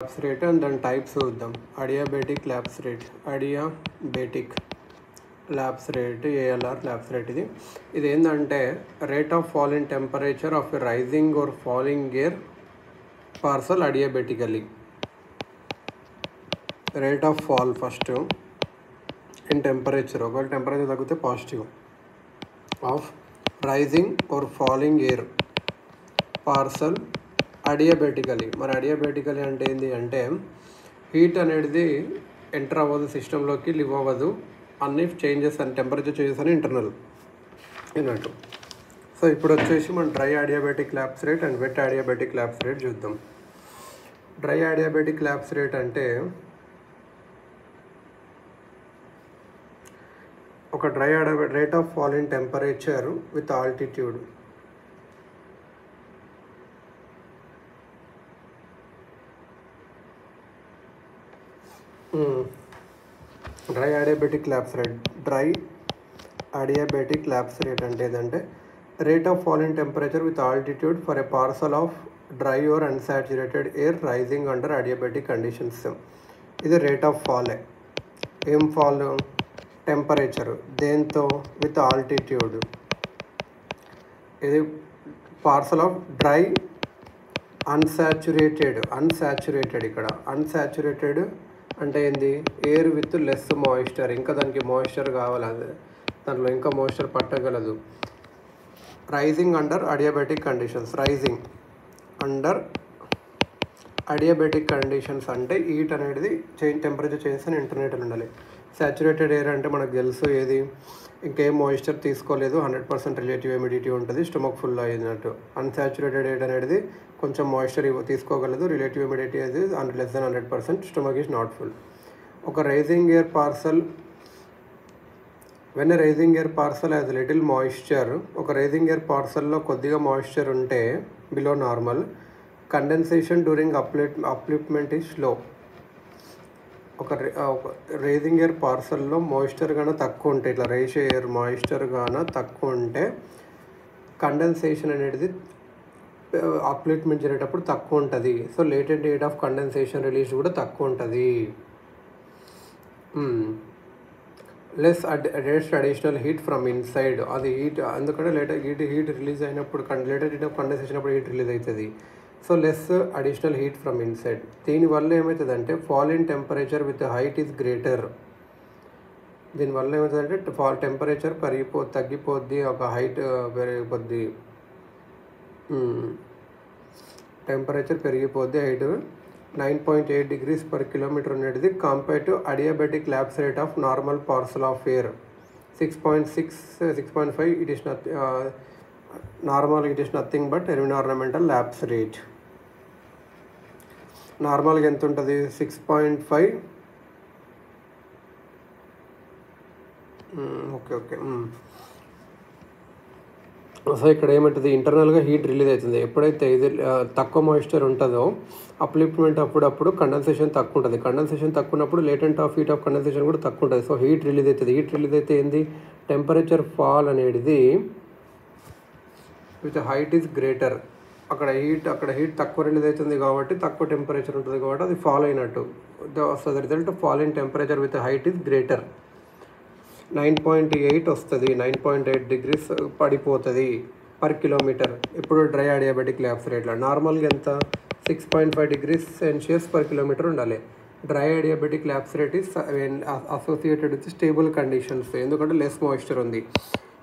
Labs rate and దాని types చూద్దాం. Adiabatic lapse rate, adiabatic lapse rate, ALR lapse rate. ఇది ఏంటంటే rate of fall in temperature of rising or falling air parcel adiabatically. Rate of fall first in temperature, ఒకవేళ temperature తగ్గితే positive, of rising or falling air parcel adiabatically. మరి adiabatically అంటే ఏంటి అంటే heat అనేది enter అవ్వదు సిస్టంలోకి, లివ్ అవ్వదు, అన్ని చేంజెస్ అని టెంపరేచర్ చేంజెస్ అని ఇంటర్నల్ అన్నట్టు. సో ఇప్పుడు వచ్చేసి మనం dry adiabatic lapse rate and wet adiabatic lapse rate చూద్దాం. డ్రై అడియాబెటిక్ ల్యాబ్స్ రేట్ అంటే ఒక dry rate of fall in temperature with altitude. Dry adiabatic lapse rate, dry adiabatic lapse rate అంటే ఏదంటే rate of fall in temperature with altitude for a parcel of dry or unsaturated air rising under adiabatic conditions. ఇది rate of ఫాలే. ఏం fall? Temperature. దేంతో? With altitude. ఇది parcel of dry unsaturated ఇక్కడ unsaturated అంటే ఏంది? Air with less moisture. ఇంకా దానికి moisture కావాలి, దాంట్లో ఇంకా మాయిశ్చర్ పట్టగలదు. Rising under adiabatic conditions. Rising under adiabatic conditions అంటే హీట్ అనేది టెంపరేచర్ చేంజ్ అని ఇంటర్నేటల్ ఉండాలి. సాచురేటెడ్ ఎయిర్ అంటే మనకు తెలుసు ఏది, ఇంకేం మాయిశ్చర్ తీసుకోలేదు, 100% రిలేటివ్ హ్యూమిడిటీ ఉంటుంది, స్టమక్ ఫుల్ అయినట్టు. అన్సాచురేటెడ్ ఎయిర్ అనేది కొంచెం మాయిశ్చర్ తీసుకోగలదు, రిలేటివ్ హ్యూమిడిటీ అది less than 100%, stomach is not full. ఒక rising air parcel, when rising air parcel has little moisture, ఒక రైజింగ్ ఎయిర్ పార్సల్లో కొద్దిగా మాయిశ్చర్ ఉంటే below normal, condensation during upliftment is slow. ఒక రైజింగ్ ఎయిర్ పార్సల్లో moisture గాన తక్కువ ఉంటే, ఇట్లా రైస్ ఎయిర్ మాయిశ్చర్ గాన తక్కువ ఉంటే కండెన్సేషన్ అనేది అప్లిప్మెంట్ జరిగేటప్పుడు తక్కువ ఉంటుంది. So latent rate of condensation release కూడా తక్కువ ఉంటుంది. Less additional heat from inside. అది హీట్ ఎందుకంటే హీట్ రిలీజ్ అయినప్పుడు లేటెంట్ రేట్ ఆఫ్ కండెన్సేషన్ అప్పుడు హీట్ రిలీజ్ అవుతుంది. So less additional heat from inside. దీనివల్ల ఏమవుతుందంటే fall in temperature with height is greater. దీనివల్ల ఏమవుతుందంటే టెంపరేచర్ తగ్గిపోద్ది, ఒక హైట్ పెరిగిపోద్ది, టెంపరేచర్ పెరిగిపోద్ది. హైట్ 9.8 degrees per kilometer అనేది compare to adiabatic lapse rate of normal parcel of air 6.5. It is normal, it is nothing but environmental labs rate. నార్మల్గా ఎంత ఉంటుంది? 6.5. ఓకే. సో ఇక్కడ ఏమంటుంది? ఇంటర్నల్గా హీట్ రిలీజ్ అవుతుంది. ఎప్పుడైతే ఇది తక్కువ మాయిశ్చర్ ఉంటుందో అప్లిప్మెంట్ అప్పుడు కండెన్సేషన్ తక్కువ ఉంటుంది. కండెన్సేషన్ తక్కువ ఉన్నప్పుడు latent of heat of condensation కూడా తక్కువ ఉంటుంది. సో హీట్ రిలీజ్ అవుతుంది. హీట్ రిలీజ్ అయితే ఏంది? టెంపరేచర్ ఫాల్ అనేది విత్ హైట్ ఈజ్ గ్రేటర్. అక్కడ హీట్ తక్కువ రిలీజ్ అవుతుంది కాబట్టి తక్కువ టెంపరేచర్ ఉంటుంది కాబట్టి అది ఫాల్ అయినట్టు. So the result fall in temperature with height is greater. 9.8 వస్తుంది, 9.8 degrees పడిపోతుంది పర్ కిలోమీటర్. ఇప్పుడు డ్రై అడియాబెటిక్ ల్యాబ్స్ రేట్లో నార్మల్గా ఎంత? 6.5 degrees Celsius పర్ కిలోమీటర్ ఉండాలి. Dry adiabatic lapse rate is associated with stable conditions. ఎందుకంటే లెస్ మాయిశ్చర్ ఉంది.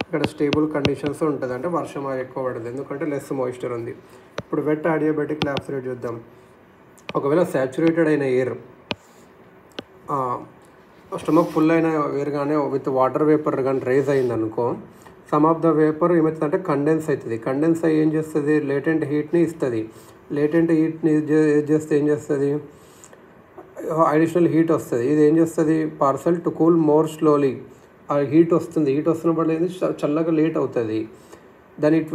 ఇక్కడ స్టేబుల్ కండిషన్స్ ఉంటుంది, అంటే వర్షం ఎక్కువ పడదు ఎందుకంటే లెస్ మాయిశ్చర్ ఉంది. ఇప్పుడు వెట్ అడియాబెటిక్ ల్యాబ్స్ రేట్ చూద్దాం. ఒకవేళ సాచురేటెడ్ అయిన ఎయిర్, స్టమక్ ఫుల్ అయిన ఎయిర్ కానీ విత్ వాటర్ వేపర్ కానీ రైజ్ అయింది అనుకో, సమ్ ఆఫ్ ద వేపర్ ఏమవుతుందంటే కండెన్స్ అవుతుంది. కండెన్స్ అయ్యి ఏం చేస్తుంది? లేటెంట్ హీట్ని ఇస్తుంది. లేటెంట్ హీట్ని చేస్తే ఏం చేస్తుంది? అడిషనల్ హీట్ వస్తుంది. ఇది ఏం చేస్తుంది? Parcel to cool more slowly. ఆ హీట్ వస్తుంది. హీట్ వస్తున్నప్పుడు ఏంది? చల్లగా లేట్ అవుతుంది. Then it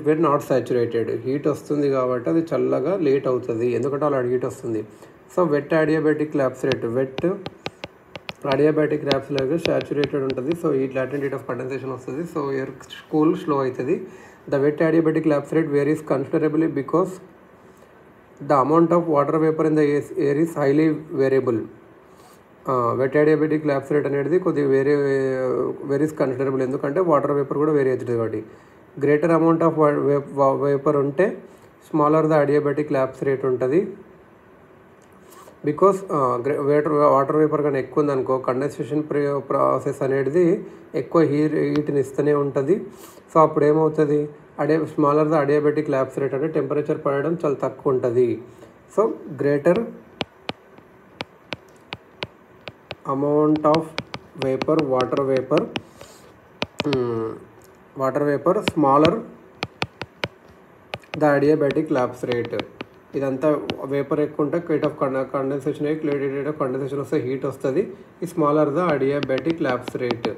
were not saturated. Heat వస్తుంది కాబట్టి అది చల్లగా లేట్ అవుతుంది, ఎందుకంటే అలా హీట్ వస్తుంది. So wet adiabatic lapse rate, wet adiabatic lapse rate saturated ఉంటుంది. సో ఈ లాటెంట్ రేట్ ఆఫ్ కండెన్సేషన్ వస్తుంది. సో ఎయిర్ కూల్ స్లో అవుతుంది. The wet adiabatic lapse rate varies considerably because the amount of water vapour in the air is highly variable. Wet adiabatic lapse rate అనేది కొద్దిగా varies considerable, ఎందుకంటే water vapour కూడా vary అవుతుంది కాబట్టి. Greater amount of vapour ఉంటే smaller the adiabatic lapse rate ఉంటుంది. Because water vapour కానీ ఎక్కువ ఉందనుకో కండెన్సేషన్ ప్రాసెస్ అనేది ఎక్కువ హీట్ని ఇస్తూనే ఉంటుంది. సో అప్పుడు ఏమవుతుంది, smaller the adiabatic lapse rate అంటే టెంపరేచర్ పడడం చాలా తక్కువ ఉంటుంది. So greater amount of vapour water vapour smaller the adiabatic lapse rate. ఇదంతా వేపర్ ఎక్కువ ఉంటే rate of condensation rate of condensation వస్తే హీట్ వస్తుంది. ఈ smaller the adiabatic lapse rate.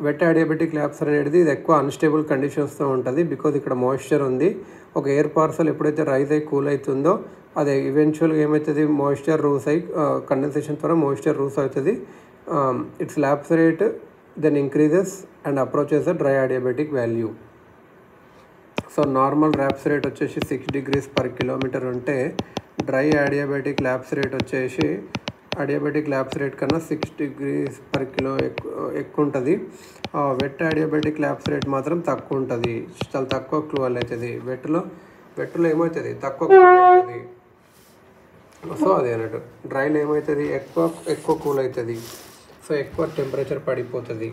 Wet adiabatic lapse అనేది ఇది ఎక్కువ అన్స్టేబుల్ కండిషన్స్తో ఉంటుంది. బికాజ్ ఇక్కడ మాయిశ్చర్ ఉంది. ఒక ఎయిర్ పార్సల్ ఎప్పుడైతే రైజ్ అయ్యి కూల్ అవుతుందో అదే ఈవెన్చువల్గా ఏమవుతుంది, మాయిశ్చర్ రూస్ అయ్యి కండెన్సేషన్ ద్వారా మాయిశ్చర్ రూస్ అవుతుంది. Its lapse rate then increases and approaches the dry adiabatic value. So normal lapse rate వచ్చేసి 6 degrees per kilometer ఉంటే డ్రై అడియాబెటిక్ ల్యాబ్స్ రేట్ వచ్చేసి అడియాబెటిక్ ల్యాబ్స్ రేట్ కన్నా 6 degrees per kilo ఎక్కువ ఉంటుంది. వెట్ అడియాబెటిక్ ల్యాబ్స్ రేట్ మాత్రం తక్కువ ఉంటుంది, చాలా తక్కువ కూల్ అవుతుంది. వెట్లో ఏమవుతుంది, తక్కువ కూల్ అవుతుంది. సో అదే అన్నట్టు డ్రైలో ఏమవుతుంది, ఎక్కువ కూల్ అవుతుంది. సో ఎక్కువ టెంపరేచర్ పడిపోతుంది.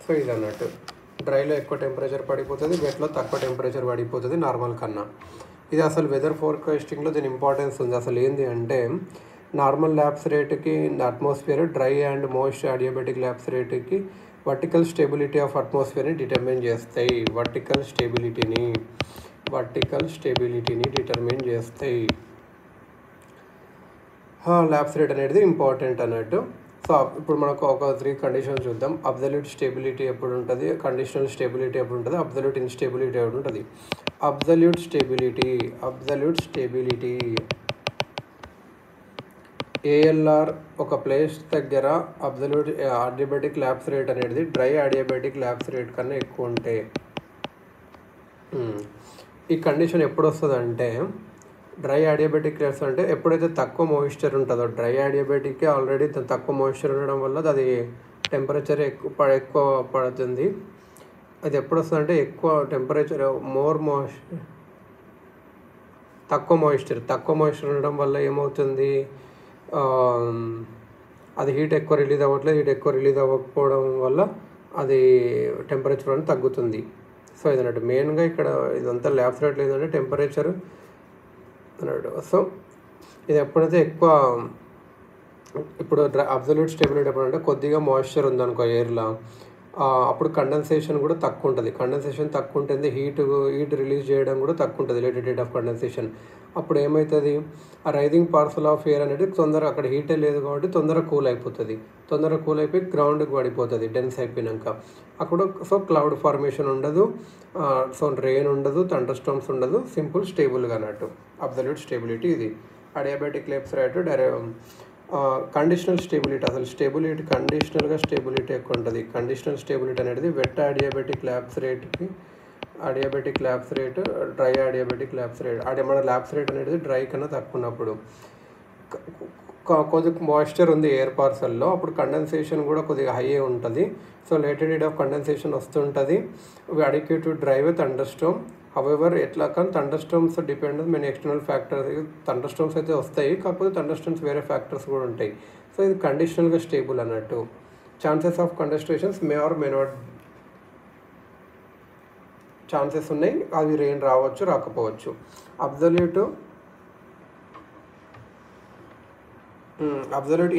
సో ఇది అన్నట్టు డ్రైలో ఎక్కువ టెంపరేచర్ పడిపోతుంది, వెట్లో తక్కువ టెంపరేచర్ పడిపోతుంది నార్మల్ కన్నా. ఇది అసలు వెదర్ ఫోర్కాస్టింగ్లో దీని ఇంపార్టెన్స్ ఉంది. అసలు ఏంటి అంటే నార్మల్ ల్యాబ్స్ రేట్కి atmosphere, dry and moist adiabatic lapse రేట్కి వర్టికల్ స్టెబిలిటీ ఆఫ్ అట్మాస్ఫియర్ని డిటర్మిన్ చేస్తాయి. వర్టికల్ స్టెబిలిటీని డిటర్మిన్ చేస్తాయి. ల్యాబ్స్ రేట్ అనేది ఇంపార్టెంట్ అన్నట్టు. సో ఇప్పుడు మనకు ఒక 3 కండిషన్స్ చూద్దాం. అబ్సల్యూట్ స్టెబిలిటీ ఎప్పుడు ఉంటుంది, కండిషనల్ స్టెబిలిటీ ఎప్పుడు ఉంటుంది, అబ్సల్యూట్ ఇన్స్టెబిలిటీ ఎప్పుడు ఉంటుంది. అబ్సల్యూట్ స్టెబిలిటీ ఏఎల్ఆర్ ఒక ప్లేస్ దగ్గర అబ్సల్యూట్ అడియాబెటిక్ ల్యాబ్స్ రేట్ అనేది డ్రై అడియాబెటిక్ ల్యాబ్స్ రేట్ కన్నా ఎక్కువ ఉంటే ఈ కండిషన్ ఎప్పుడు వస్తుంది అంటే డ్రై అడియాబెటిక్ ల్యాబ్స్ అంటే ఎప్పుడైతే తక్కువ మాయిశ్చర్ ఉంటుందో, డ్రై అడియాబెటిక్కి ఆల్రెడీ తక్కువ మాయిశ్చర్ ఉండడం వల్ల అది టెంపరేచర్ ఎక్కువ పడుతుంది. అది ఎప్పుడు వస్తుంది అంటే ఎక్కువ టెంపరేచర్ తక్కువ మాయిశ్చర్ ఉండడం వల్ల ఏమవుతుంది, అది హీట్ ఎక్కువ రిలీజ్ అవ్వట్లేదు. హీట్ ఎక్కువ రిలీజ్ అవ్వకపోవడం వల్ల అది టెంపరేచర్ అనేది తగ్గుతుంది. సో ఇదన్నట్టు మెయిన్గా ఇక్కడ ఇదంతా ల్యాబ్స్ రేట్ లేదంటే టెంపరేచర్ అన్నాడు. సో ఇది ఎప్పుడైతే ఎక్కువ ఇప్పుడు అబ్సల్యూట్ స్టెబిలిటీ ఎప్పుడంటే కొద్దిగా మాయిశ్చర్ ఉందనుకో ఎయిర్లో, అప్పుడు కండెన్సేషన్ కూడా తక్కువ ఉంటుంది. కండెన్సేషన్ తక్కువ ఉంటుంది, హీట్ రిలీజ్ చేయడం కూడా తక్కువ ఉంటుంది, లేటెడ్ రేట్ ఆఫ్ కండెన్సేషన్. అప్పుడు ఏమవుతుంది, ఆ రైజింగ్ పార్సల్ ఆఫ్ ఎయిర్ అనేది తొందరగా అక్కడ హీటే లేదు కాబట్టి తొందరగా కూల్ అయిపోతుంది. తొందరగా కూల్ అయిపోయి గ్రౌండ్కి పడిపోతుంది డెన్స్ అయిపోయినాక. అక్కడ సో క్లౌడ్ ఫార్మేషన్ ఉండదు, సో రెయిన్ ఉండదు, థండర్ స్టార్మ్స్ ఉండదు, సింపుల్ స్టేబుల్గా అన్నట్టు. అబ్సల్యూట్ స్టెబిలిటీ ఇది. Adiabatic lapse rate conditional stability, అసలు కండిషనల్గా స్టెబిలిటీ ఎక్కువ ఉంటుంది. కండిషనల్ స్టెబిలిటీ అనేది వెట్ అడియాబెటిక్ ల్యాబ్స్ రేట్కి డ్రై అడియాబెటిక్ ల్యాబ్స్ రేట్. మన ల్యాబ్స్ రేట్ అనేది డ్రై కన్నా తక్కువ ఉన్నప్పుడు, కొద్దిగా మాయిశ్చర్ ఉంది ఎయిర్ పార్సల్లో, అప్పుడు కండెన్సేషన్ కూడా కొద్దిగా హై ఉంటుంది. So latent rate of condensation వస్తుంటుంది. Adequate to drive thunderstorm. However ఎట్లా కానీ thunderstorms depend on many external factors. Thunderstorms అయితే వస్తాయి, కాకపోతే థండర్ స్టార్మ్స్ వేరే ఫ్యాక్టర్స్ కూడా ఉంటాయి. సో ఇది కండిషనల్గా స్టేబుల్ అన్నట్టు. Chances of condensations may or may not chances ఉన్నాయి, అవి రెయిన్ రావచ్చు రాకపోవచ్చు. అబ్సల్యూట్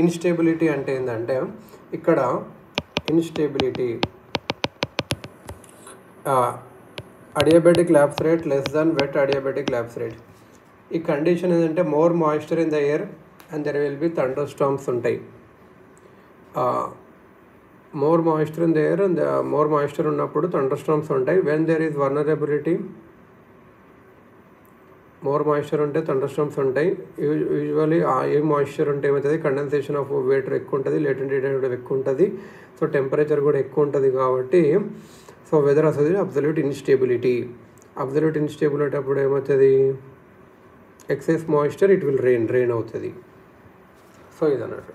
ఇన్స్టెబిలిటీ అంటే ఏంటంటే ఇక్కడ instability adiabatic lapse rate less than wet adiabatic lapse rate. ఈ కండిషన్ ఏంటంటే more moisture in the air and there will be thunderstorms ఉంటాయి. More moisture in the air and more moisture ఉన్నప్పుడు thunderstorms ఉంటాయి. When there is vulnerability, more moisture ఉంటే thunderstorms ఉంటాయి. Usually ఏ moisture ఉంటే ఏమవుతుంది, condensation of waiter ఎక్కువ ఉంటుంది, లేటెంట్ రేట్ కూడా ఎక్కువ ఉంటుంది. సో టెంపరేచర్ కూడా ఎక్కువ ఉంటుంది కాబట్టి సో వెదర్ వస్తుంది అబ్సల్యూట్ ఇన్స్టేబిలిటీ. అబ్సల్యూట్ ఇన్స్టేబిలిటీ అప్పుడు ఏమవుతుంది, excess moisture it will rain అవుతుంది. సో ఇదన్నట్టు.